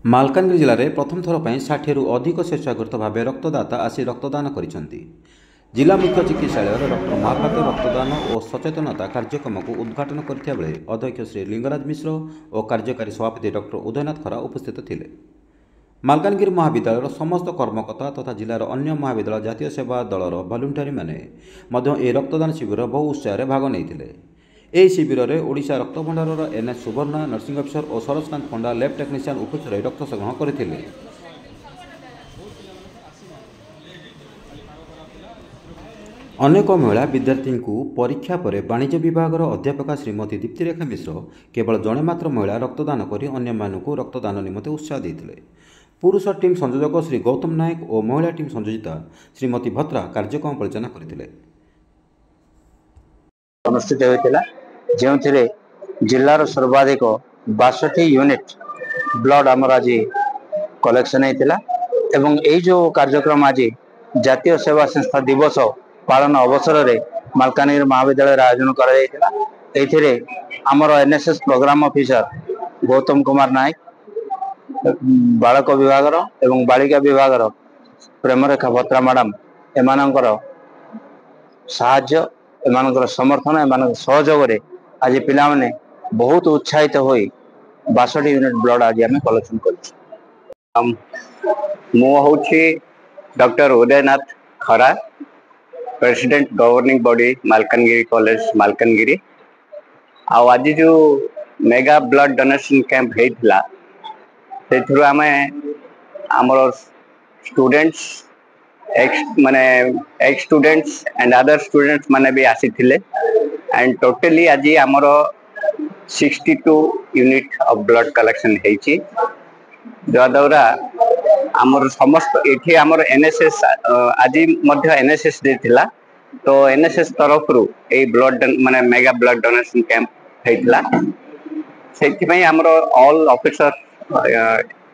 मालकानगिरी जिले में प्रथम थर पर 60 रु अधिक स्वेच्छाकृत भाव रक्तदाता आसी रक्तदान करिसेंती। जिला मुख्य चिकित्सालय डॉक्टर महापात्र रक्तदान और सचेतनता कार्यक्रम को उद्घाटन करथिया बेले अध्यक्ष श्री लिंगराज मिश्र और कार्यकारी सभापति डॉक्टर उदयनाथ खरा उपस्थित थिले। मालकानगिरी महाविद्यालय समस्त कर्मकर्ता तथा जिलार अन्य महाविद्यालय जातीय सेवा दलर भलुंटियर मैंने ए रक्तदान शिविर बहु उत्साह भाग नहीं। यह शिविर में ओडिशा रक्त भंडार एनएस सुवर्णा नर्सिंग अफिसर और सरजकांत पंडा लैब टेक्नीशियन उपस्थित रही रक्त संग्रह करते। अनेक महिला विद्यार्थी को परीक्षा पर वाणिज्य विभाग अध्यापका श्रीमती दीप्तिरेखा मिश्र केवल जड़े मात्र महिला रक्तदान कर अन्य रक्तदान निमंते उत्साह देते। पुरुष टीम संयोजक श्री गौतम नायक और महिला टीम संयोजिता श्रीमती भत्रा कार्यक्रम परिचालना करथिले। अनुष्ठित होता जो जिलार सर्वाधिक 62 यूनिट ब्लड आमर आज कलेक्शन होता एवं यही जो कार्यक्रम आज जातीय सेवा संस्था दिवस पालन अवसर में मालकानगिरी महाविद्यालय आयोजन कर आमर NSS programme officer Gautam Kumar Nayak बालक विभाग एवं बालिका विभाग प्रेमरेखा भत्रा मैडम एमानकर साहाय्य एमानकर समर्थन एमान सहयोग आज पिला माने बहुत उत्साहित हो 62 यूनिट ब्लड आज आम कलेक्शन कर। डॉक्टर उदयनाथ खरा president governing body Malkangiri college Malkangiri आज जो मेगा ब्लड डोनेशन कैंप होता से आमर स्टूडेंट्स माने x students and other students माने भी आसी थिले एंड टोटली आज आमर 62 यूनिट ऑफ ब्लड कलेक्शन होइछि द्वारा आमर समस्त एठी आमर एनएसएस आज मध्य एनएसएस देथिला तो एनएसएस तरफ रु ए ब्लड माने मेगा ब्लड डोनेशन कैंप हेतिला सेति पई आमर all officer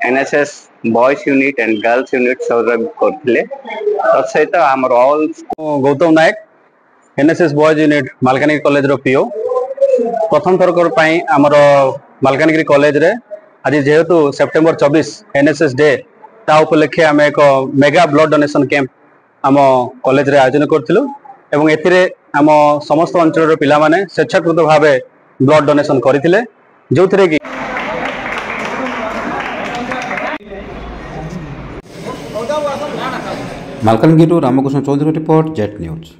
NSS boys unit and girls unit serve करथिले सहित आमर all Gautam Nayak NSS boys unit Malkangiri college रो पीओ प्रथम थरकर पई आमर मालकानगिरी कॉलेज रे आज जेहेतु सेप्टेम्बर 24 एनएसएस डे ता उपलक्षे आम एक मेगा ब्लड डोनेशन कैंप आम कॉलेज रे आयोजन करथिलु एवं एथिरे आम समस्त अंचल पिला माने स्वेच्छाकृत भाव ब्लड डोनेशन करथिले जोथिरे कि Malkangiri Ramakrishna Chaudhary report jet news.